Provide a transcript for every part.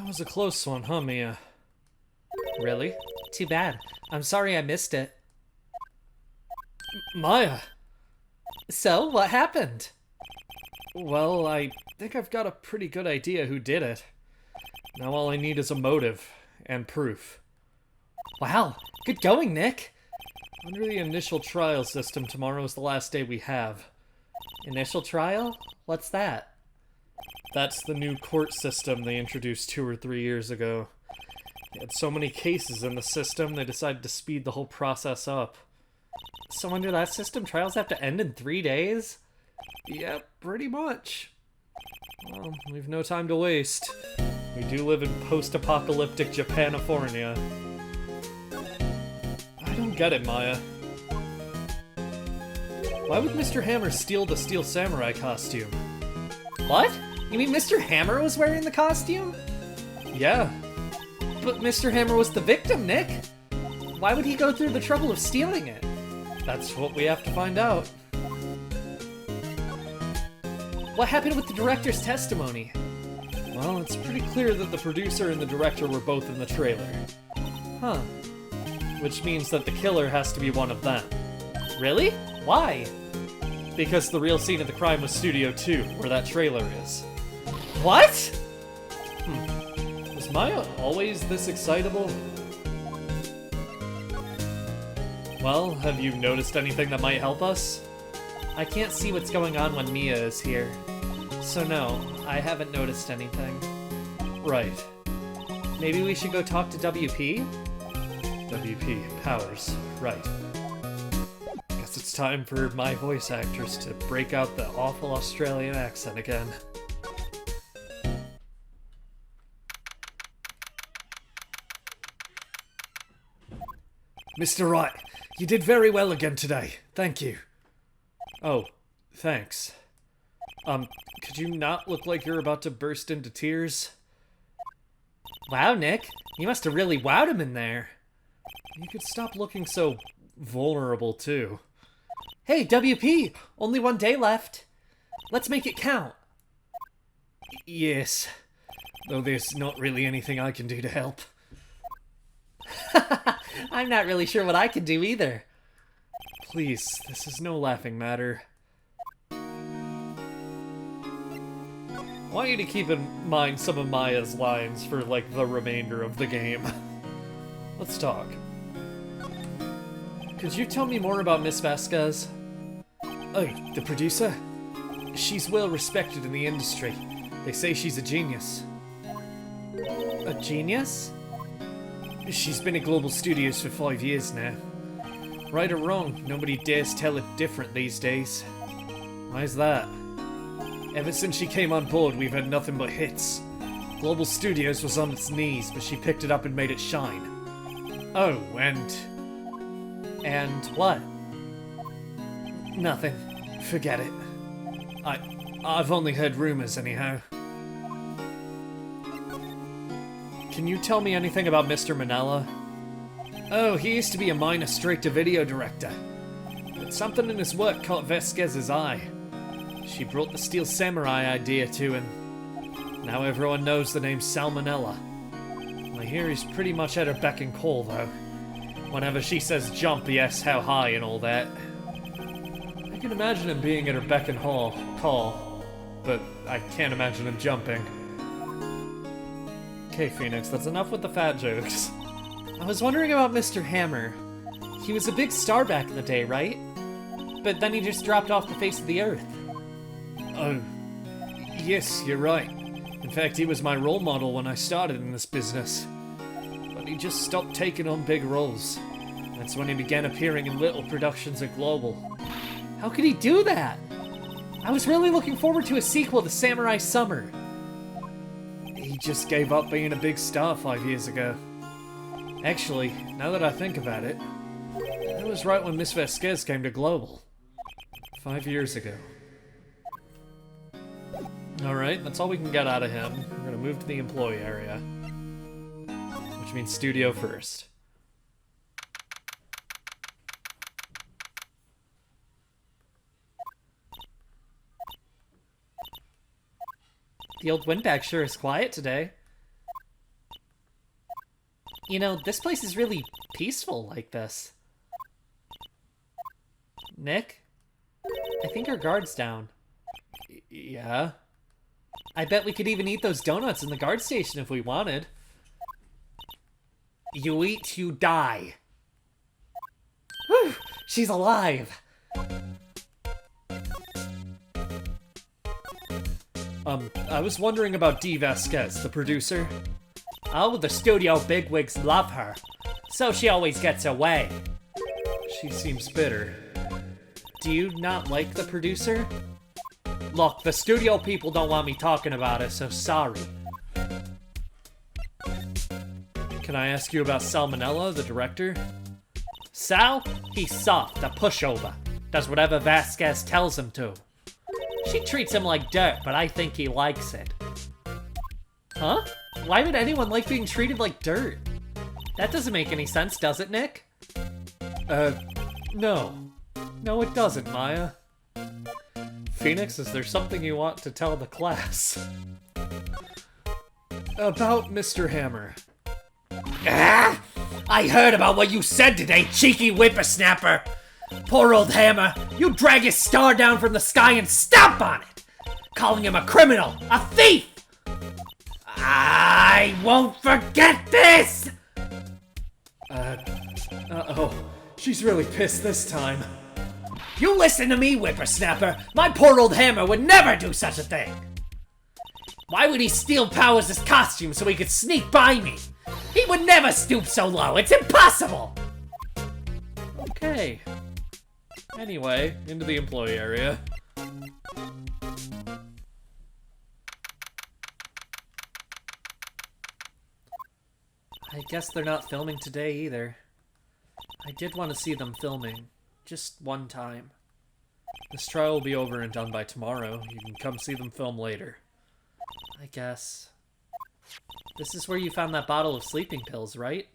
was a close one, huh, Mia? Really? Too bad. I'm sorry I missed it. Maya! So, what happened? Well, I think I've got a pretty good idea who did it. Now all I need is a motive and proof. Wow, good going, Nick. Under the initial trial system, tomorrow is the last day we have. Initial trial? What's that? That's the new court system they introduced 2 or 3 years ago. They had so many cases in the system, they decided to speed the whole process up. So under that system, trials have to end in 3 days? Yep, pretty much. Well, we've no time to waste. We do live in post-apocalyptic Japanifornia. I don't get it, Maya. Why would Mr. Hammer steal the Steel Samurai costume? What? You mean Mr. Hammer was wearing the costume? Yeah. But Mr. Hammer was the victim, Nick. Why would he go through the trouble of stealing it? That's what we have to find out. What happened with the director's testimony? Well, it's pretty clear that the producer and the director were both in the trailer. Huh. Which means that the killer has to be one of them. Really? Why? Because the real scene of the crime was Studio 2, where that trailer is. What? Was Maya always this excitable? Well, have you noticed anything that might help us? I can't see what's going on when Mia is here. So no, I haven't noticed anything. Right. Maybe we should go talk to WP? WP, Powers, right. Guess it's time for my voice actors to break out the awful Australian accent again. Mr. Wright, you did very well again today. Thank you. Oh, thanks. Could you not look like you're about to burst into tears? Wow, Nick. You must have really wowed him in there. You could stop looking so vulnerable, too. Hey, WP! Only 1 day left. Let's make it count. Yes. Though there's not really anything I can do to help. I'm not really sure what I can do either. Please, this is no laughing matter. I want you to keep in mind some of Maya's lines for, like, the remainder of the game. Let's talk. Could you tell me more about Miss Vasquez? Oh, the producer? She's well respected in the industry. They say she's a genius. A genius? She's been at Global Studios for 5 years now. Right or wrong, nobody dares tell it different these days. Why's that? Ever since she came on board, we've had nothing but hits. Global Studios was on its knees, but she picked it up and made it shine. Oh, and... And what? Nothing. Forget it. I've only heard rumors, anyhow. Can you tell me anything about Mr. Manella? Oh, he used to be a minor straight-to-video director. But something in his work caught Vasquez's eye. She brought the Steel Samurai idea to him. Now everyone knows the name Salmonella. I hear he's pretty much at her beck and call, though. Whenever she says jump, he asks how high and all that. I can imagine him being at her beck and call, but I can't imagine him jumping. Okay, Phoenix, that's enough with the fat jokes. I was wondering about Mr. Hammer. He was a big star back in the day, right? But then he just dropped off the face of the earth. Oh, yes, you're right. In fact, he was my role model when I started in this business. But he just stopped taking on big roles. That's when he began appearing in little productions at Global. How could he do that? I was really looking forward to a sequel to Samurai Summer. He just gave up being a big star 5 years ago. Actually, now that I think about it, that was right when Miss Vasquez came to Global. 5 years ago. Alright, that's all we can get out of him. We're gonna move to the employee area. Which means studio first. The old windbag sure is quiet today. You know, this place is really peaceful like this. Nick? I think our guard's down. Yeah? I bet we could even eat those donuts in the guard station if we wanted. You eat, you die. Whew, she's alive! I was wondering about Dee Vasquez, the producer. Oh, the studio bigwigs love her. So she always gets away. She seems bitter. Do you not like the producer? Look, the studio people don't want me talking about it, so sorry. Can I ask you about Salmonella, the director? Sal? He's soft, a pushover. Does whatever Vasquez tells him to. She treats him like dirt, but I think he likes it. Huh? Why would anyone like being treated like dirt? That doesn't make any sense, does it, Nick? No. No, it doesn't, Maya. Phoenix, is there something you want to tell the class? About Mr. Hammer. Ah! I heard about what you said today, cheeky whippersnapper! Poor old Hammer, you drag his star down from the sky and stomp on it! Calling him a criminal, a thief! I won't forget this! Uh-oh. She's really pissed this time. You listen to me, whippersnapper! My poor old Hammer would never do such a thing! Why would he steal Powers' costume so he could sneak by me? He would never stoop so low, it's impossible! Okay. Anyway, into the employee area. I guess they're not filming today either. I did want to see them filming. Just one time. This trial will be over and done by tomorrow. You can come see them film later. I guess. This is where you found that bottle of sleeping pills, right?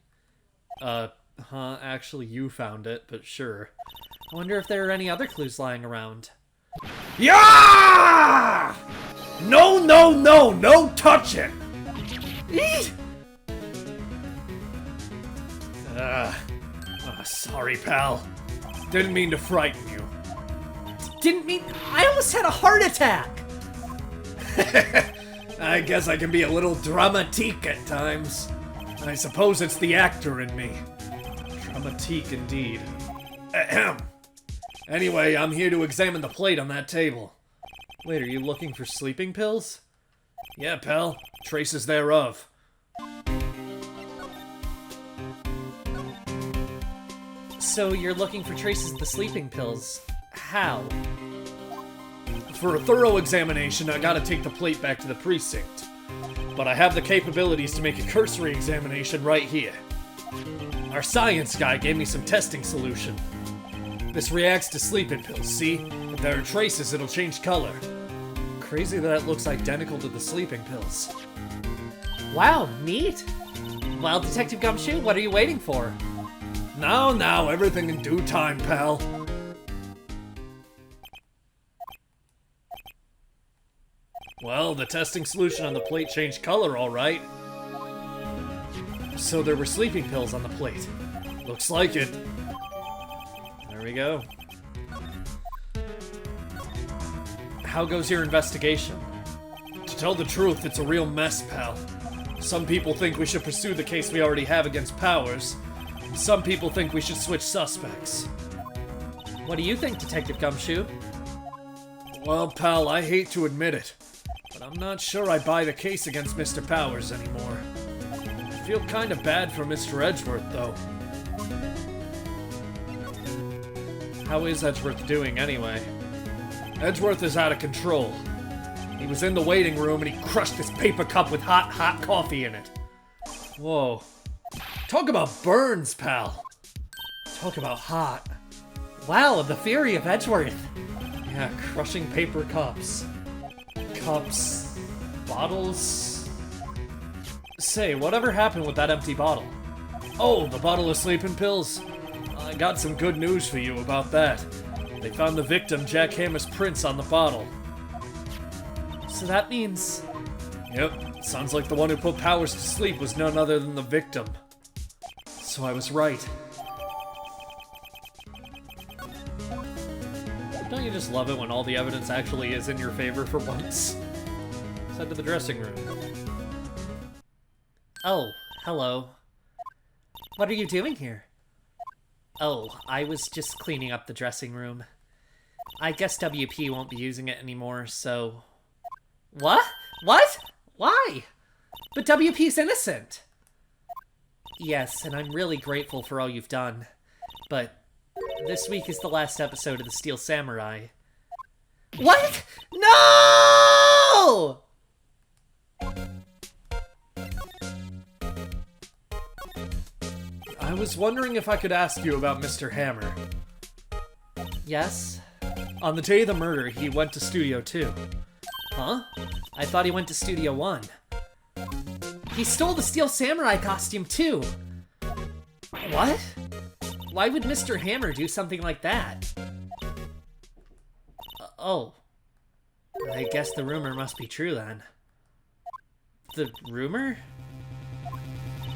Actually you found it, but sure. I wonder if there are any other clues lying around. Yeah! No, no, no, no touching! Sorry, pal. Didn't mean to frighten you. Didn't mean... I almost had a heart attack! I guess I can be a little dramatique at times. I suppose it's the actor in me. Dramatique indeed. Ahem. Anyway, I'm here to examine the plate on that table. Wait, are you looking for sleeping pills? Yeah, pal. Traces thereof. So you're looking for traces of the sleeping pills. How? For a thorough examination, I gotta take the plate back to the precinct. But I have the capabilities to make a cursory examination right here. Our science guy gave me some testing solution. This reacts to sleeping pills, see? If there are traces, it'll change color. Crazy that it looks identical to the sleeping pills. Wow, neat! Well, Detective Gumshoe, what are you waiting for? Now, everything in due time, pal. Well, the testing solution on the plate changed color, all right. So there were sleeping pills on the plate. Looks like it. There we go. How goes your investigation? To tell the truth, it's a real mess, pal. Some people think we should pursue the case we already have against Powers. And some people think we should switch suspects. What do you think, Detective Gumshoe? Well, pal, I hate to admit it, but I'm not sure I buy the case against Mr. Powers anymore. I feel kind of bad for Mr. Edgeworth, though. How is Edgeworth doing, anyway? Edgeworth is out of control. He was in the waiting room and he crushed his paper cup with hot coffee in it. Whoa. Talk about burns, pal. Talk about hot. Wow, the fury of Edgeworth. Yeah, crushing paper cups. Cups. Bottles. Say, whatever happened with that empty bottle? Oh, the bottle of sleeping pills? I got some good news for you about that. They found the victim, Jack Hammer's prints on the bottle. So that means... Yep, sounds like the one who put Powers to sleep was none other than the victim. So I was right. Don't you just love it when all the evidence actually is in your favor for once? Let's head to the dressing room. Oh, hello. What are you doing here? Oh, I was just cleaning up the dressing room. I guess WP won't be using it anymore, so... What? What? Why? But WP's innocent! Yes, and I'm really grateful for all you've done. But this week is the last episode of the Steel Samurai. What? No! I was wondering if I could ask you about Mr. Hammer. Yes? On the day of the murder, he went to Studio 2. Huh? I thought he went to Studio 1. He stole the Steel Samurai costume, too! What? Why would Mr. Hammer do something like that? Oh. I guess the rumor must be true, then. The rumor?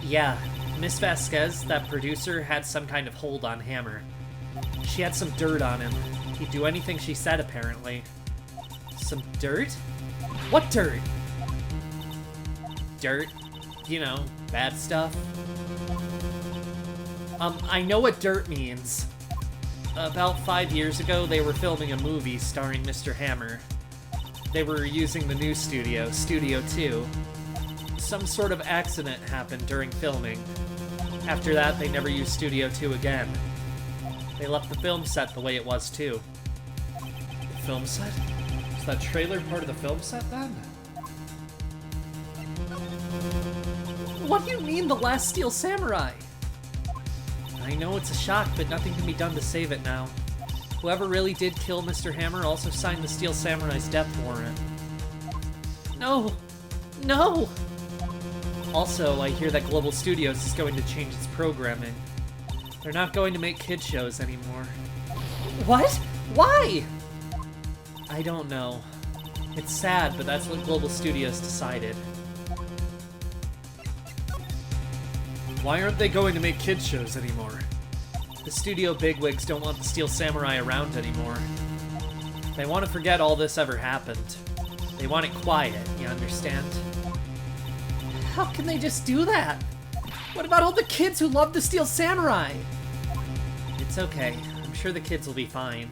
Yeah, Miss Vasquez, that producer, had some kind of hold on Hammer. She had some dirt on him. He'd do anything she said, apparently. Some dirt? What dirt? Dirt? You know, bad stuff. I know what dirt means. About 5 years ago, they were filming a movie starring Mr. Hammer. They were using the new studio, Studio 2. Some sort of accident happened during filming. After that, they never used Studio 2 again. They left the film set the way it was, too. The film set? Is that trailer part of the film set, then? What do you mean, the last Steel Samurai? I know it's a shock, but nothing can be done to save it now. Whoever really did kill Mr. Hammer also signed the Steel Samurai's death warrant. No! No! Also, I hear that Global Studios is going to change its programming. They're not going to make kid shows anymore. What? Why? I don't know. It's sad, but that's what Global Studios decided. Why aren't they going to make kids shows anymore? The studio bigwigs don't want the Steel Samurai around anymore. They want to forget all this ever happened. They want it quiet, you understand? How can they just do that? What about all the kids who love the Steel Samurai? It's okay. I'm sure the kids will be fine.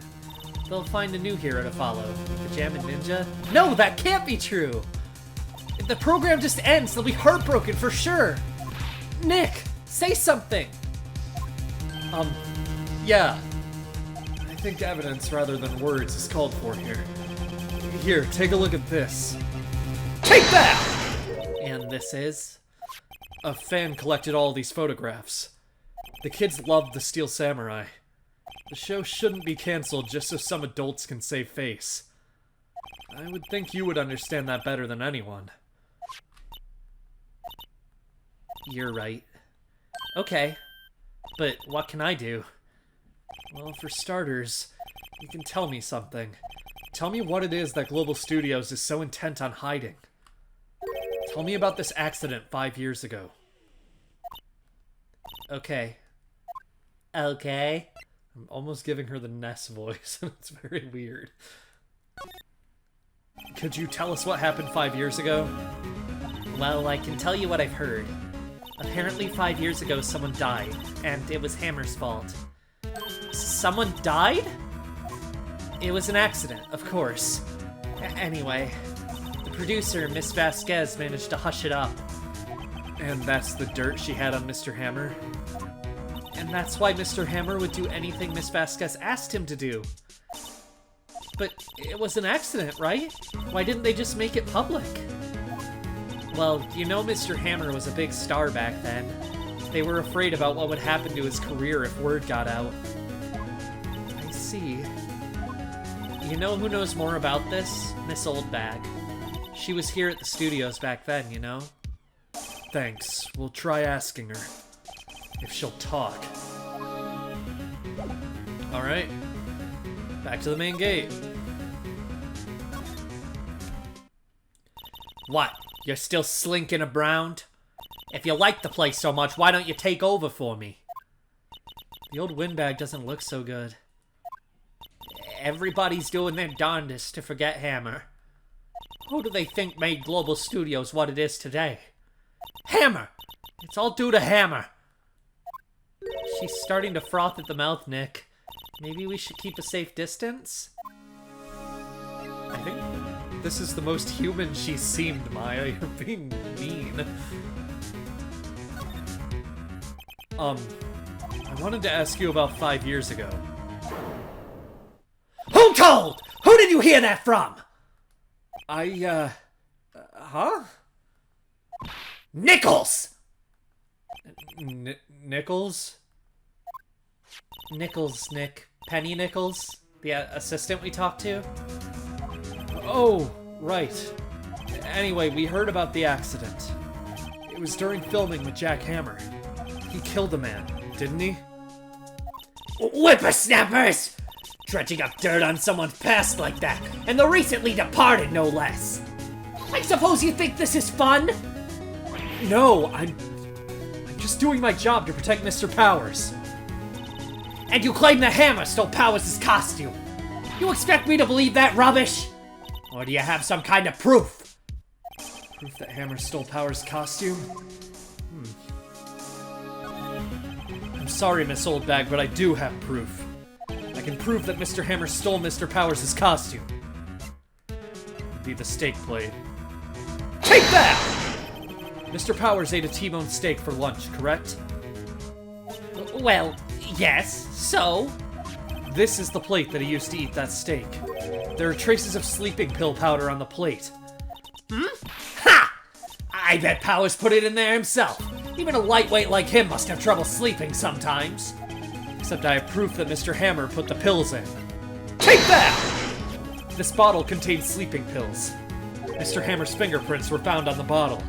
They'll find a new hero to follow. The Pajama Ninja? No, that can't be true! If the program just ends, they'll be heartbroken for sure! Nick, say something! Yeah. I think evidence rather than words is called for here. Here, take a look at this. Take that! And this is? A fan collected all these photographs. The kids loved the Steel Samurai. The show shouldn't be canceled just so some adults can save face. I would think you would understand that better than anyone. You're right. Okay. But what can I do? Well, for starters, you can tell me something. Tell me what it is that Global Studios is so intent on hiding. Tell me about this accident 5 years ago. Okay. Okay. I'm almost giving her the Ness voice, and it's very weird. Could you tell us what happened 5 years ago? Well, I can tell you what I've heard. Apparently 5 years ago someone died, and it was Hammer's fault. Someone died? It was an accident, of course. Anyway, the producer, Miss Vasquez, managed to hush it up. And that's the dirt she had on Mr. Hammer? And that's why Mr. Hammer would do anything Miss Vasquez asked him to do. But it was an accident, right? Why didn't they just make it public? Well, you know Mr. Hammer was a big star back then. They were afraid about what would happen to his career if word got out. I see. You know who knows more about this? Miss Oldbag. She was here at the studios back then, you know? Thanks. We'll try asking her. If she'll talk. Alright. Back to the main gate. What? You're still slinking around? If you like the place so much, why don't you take over for me? The old windbag doesn't look so good. Everybody's doing their darndest to forget Hammer. Who do they think made Global Studios what it is today? Hammer! It's all due to Hammer. She's starting to froth at the mouth, Nick. Maybe we should keep a safe distance? I think this is the most human she's seemed, Maya. You're being mean. I wanted to ask you about 5 years ago. Who told? Who did you hear that from? Huh? Nichols! Nichols? Nichols, Nick. Penny Nichols? The assistant we talked to? Oh, right. Anyway, we heard about the accident. It was during filming with Jack Hammer. He killed a man, didn't he? Whippersnappers! Dredging up dirt on someone's past like that, and the recently departed, no less. I suppose you think this is fun? No, I'm just doing my job to protect Mr. Powers. And you claim the Hammer stole Powers' costume. You expect me to believe that rubbish? Or do you have some kind of proof? Proof that Hammer stole Powers' costume? I'm sorry, Miss Oldbag, but I do have proof. I can prove that Mr. Hammer stole Mr. Powers' costume. It'd be the steak plate. Take that! Mr. Powers ate a T-bone steak for lunch, correct? Well, yes, so? This is the plate that he used to eat that steak. There are traces of sleeping pill powder on the plate. Ha! I bet Powers put it in there himself. Even a lightweight like him must have trouble sleeping sometimes. Except I have proof that Mr. Hammer put the pills in. Take that! This bottle contains sleeping pills. Mr. Hammer's fingerprints were found on the bottle.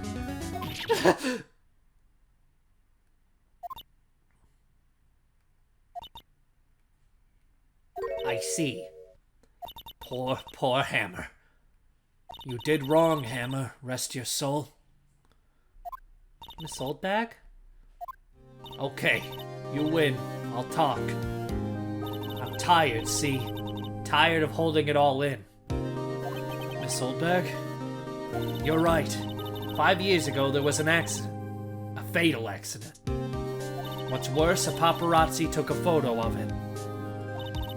I see. Poor Hammer. You did wrong, Hammer. Rest your soul. Miss Oldbag? Okay, you win. I'll talk. I'm tired, see? Tired of holding it all in. Miss Oldbag? You're right. 5 years ago, there was an accident. A fatal accident. What's worse, a paparazzi took a photo of it.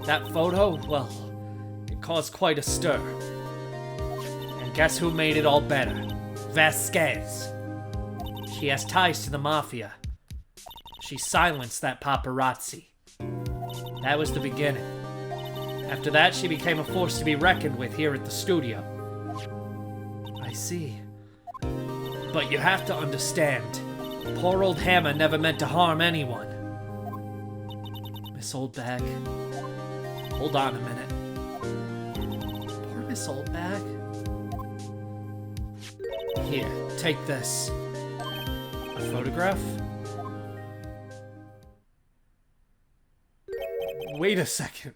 That photo, well, it caused quite a stir. And guess who made it all better? Vasquez. She has ties to the Mafia. She silenced that paparazzi. That was the beginning. After that, she became a force to be reckoned with here at the studio. I see. But you have to understand, poor old Hammer never meant to harm anyone. Miss Oldbag. Hold on a minute. Poor Miss Oldbag. Here, take this. A photograph? Wait a second.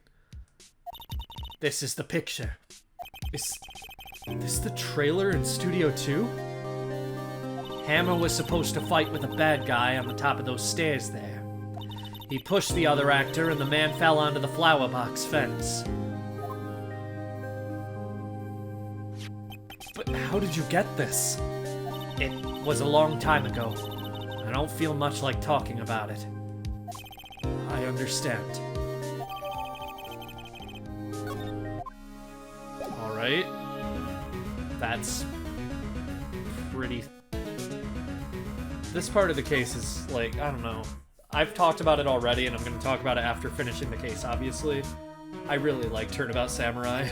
This is the picture. Is this the trailer in Studio 2? Hammer was supposed to fight with a bad guy on the top of those stairs there. He pushed the other actor and the man fell onto the flower box fence. But how did you get this? It was a long time ago. I don't feel much like talking about it. I understand. Alright. That's pretty... This part of the case is, like, I don't know. I've talked about it already, and I'm going to talk about it after finishing the case, obviously. I really like Turnabout Samurai.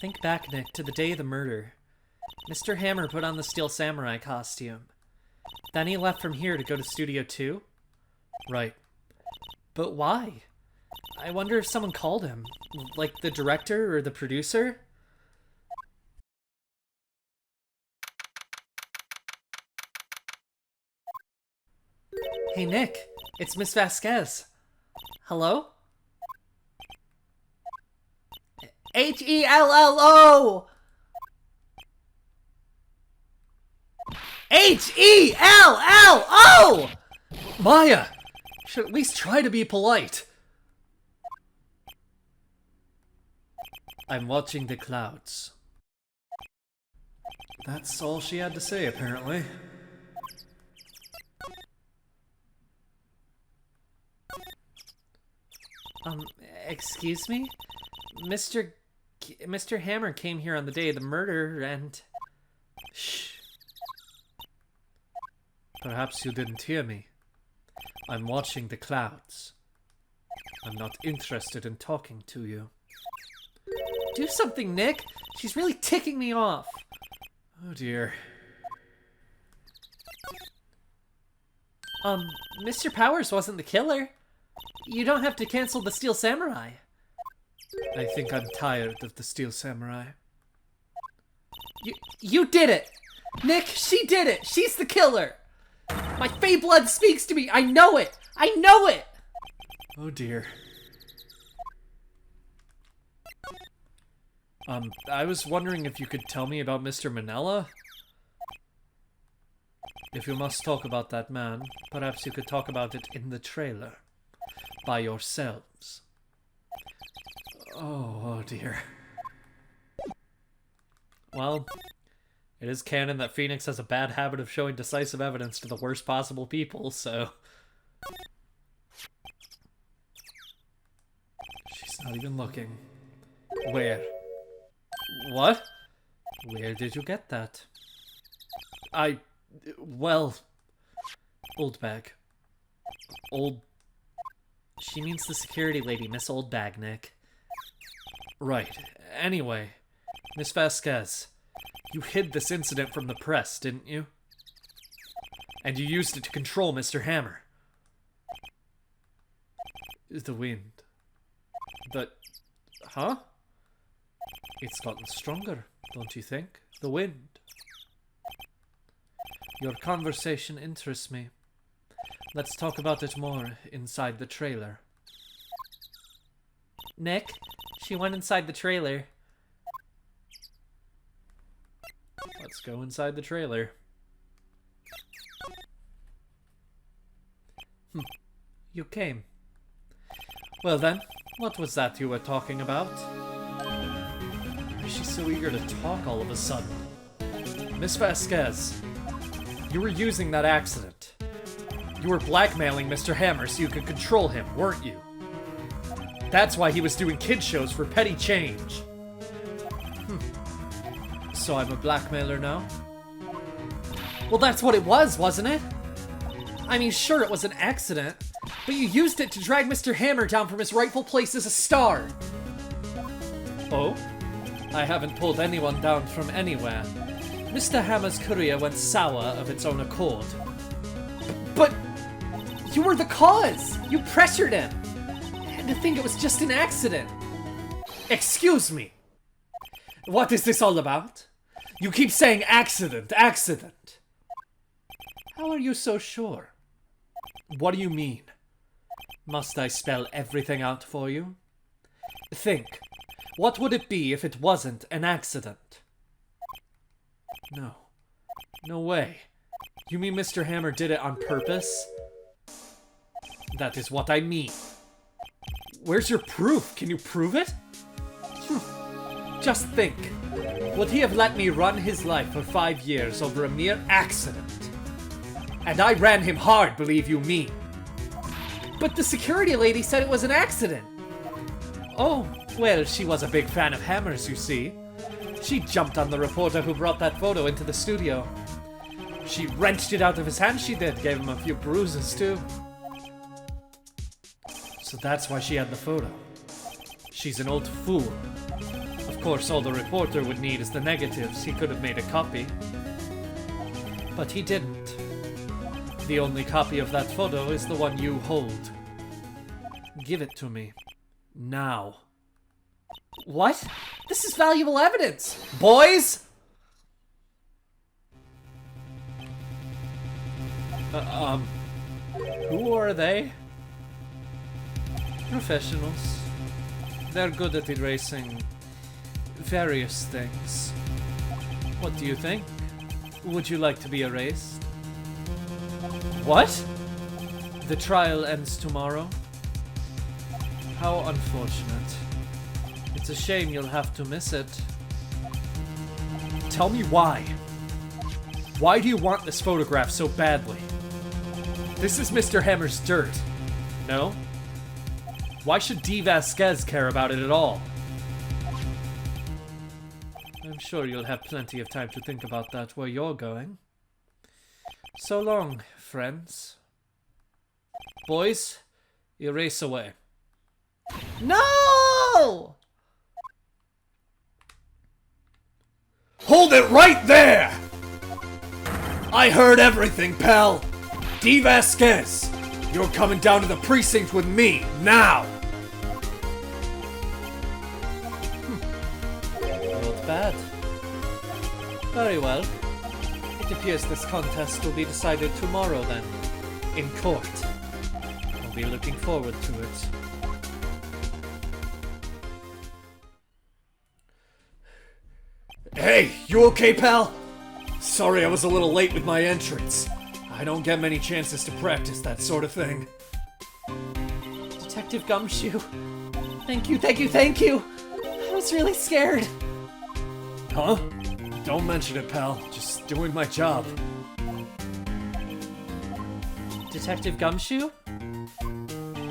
Think back, Nick, to the day of the murder. Mr. Hammer put on the Steel Samurai costume. Then he left from here to go to Studio 2? Right. But why? I wonder if someone called him. Like the director or the producer? Hey, Nick. It's Miss Vasquez. Hello? H-E-L-L-O! H-E-L-L-O! Maya! You should at least try to be polite. I'm watching the clouds. That's all she had to say, apparently. Excuse me? Mr. Hammer came here on the day of the murder and... Shh. Perhaps you didn't hear me. I'm watching the clouds. I'm not interested in talking to you. Do something, Nick! She's really ticking me off! Oh dear. Mr. Powers wasn't the killer. You don't have to cancel the Steel Samurai. I think I'm tired of the Steel Samurai. You did it! Nick, she did it! She's the killer! My Fey blood speaks to me! I know it! I know it! Oh dear. I was wondering if you could tell me about Mr. Manella? If you must talk about that man, perhaps you could talk about it in the trailer. By yourselves. Oh dear. Well, it is canon that Phoenix has a bad habit of showing decisive evidence to the worst possible people, so... She's not even looking. Where? What? Where did you get that? Well... Old bag. Old... She means the security lady, Miss Oldbag, Nick. Right. Anyway, Miss Vasquez, you hid this incident from the press, didn't you? And you used it to control Mr. Hammer. The wind. Huh? It's gotten stronger, don't you think? The wind. Your conversation interests me. Let's talk about it more inside the trailer. Nick, she went inside the trailer. Let's go inside the trailer. You came. Well then, what was that you were talking about? Why is she so eager to talk all of a sudden? Miss Vasquez, you were using that accident. You were blackmailing Mr. Hammer so you could control him, weren't you? That's why he was doing kid shows for petty change. So I'm a blackmailer now? Well, that's what it was, wasn't it? I mean, sure, it was an accident, but you used it to drag Mr. Hammer down from his rightful place as a star. Oh? I haven't pulled anyone down from anywhere. Mr. Hammer's career went sour of its own accord. But you were the cause! You pressured him! And to think it was just an accident! Excuse me! What is this all about? You keep saying accident, accident! How are you so sure? What do you mean? Must I spell everything out for you? Think. What would it be if it wasn't an accident? No. No way. You mean Mr. Hammer did it on purpose? That is what I mean. Where's your proof? Can you prove it? Just think. Would he have let me run his life for 5 years over a mere accident? And I ran him hard, believe you me. But the security lady said it was an accident. Oh, well, she was a big fan of Hammer's, you see. She jumped on the reporter who brought that photo into the studio. She wrenched it out of his hand, she did. Gave him a few bruises, too. So that's why she had the photo. She's an old fool. Of course, all the reporter would need is the negatives. He could have made a copy. But he didn't. The only copy of that photo is the one you hold. Give it to me. Now. What? This is valuable evidence! Boys! Who are they? Professionals. They're good at erasing Various things. What do you think? Would you like to be erased? What? The trial ends tomorrow. How unfortunate. It's a shame you'll have to miss it. Tell me why. Why do you want this photograph so badly? This is Mr. Hammer's dirt. No? Why should D. Vasquez care about it at all? I'm sure you'll have plenty of time to think about that where you're going. So long, friends. Boys, erase away. No! Hold it right there! I heard everything, pal. D. Vasquez, you're coming down to the precinct with me, now! Not bad. Very well. It appears this contest will be decided tomorrow then, in court. I'll be looking forward to it. Hey, you okay, pal? Sorry I was a little late with my entrance. I don't get many chances to practice that sort of thing. Detective Gumshoe. Thank you, thank you, thank you! I was really scared. Huh? Don't mention it, pal. Just doing my job. Detective Gumshoe?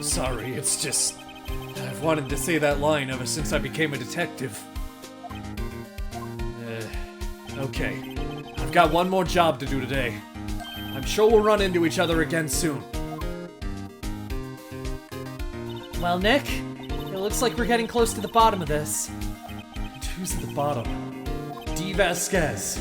Sorry, it's just... I've wanted to say that line ever since I became a detective. Okay. I've got one more job to do today. I'm sure we'll run into each other again soon. Well, Nick, it looks like we're getting close to the bottom of this. And who's at the bottom? D. Vasquez.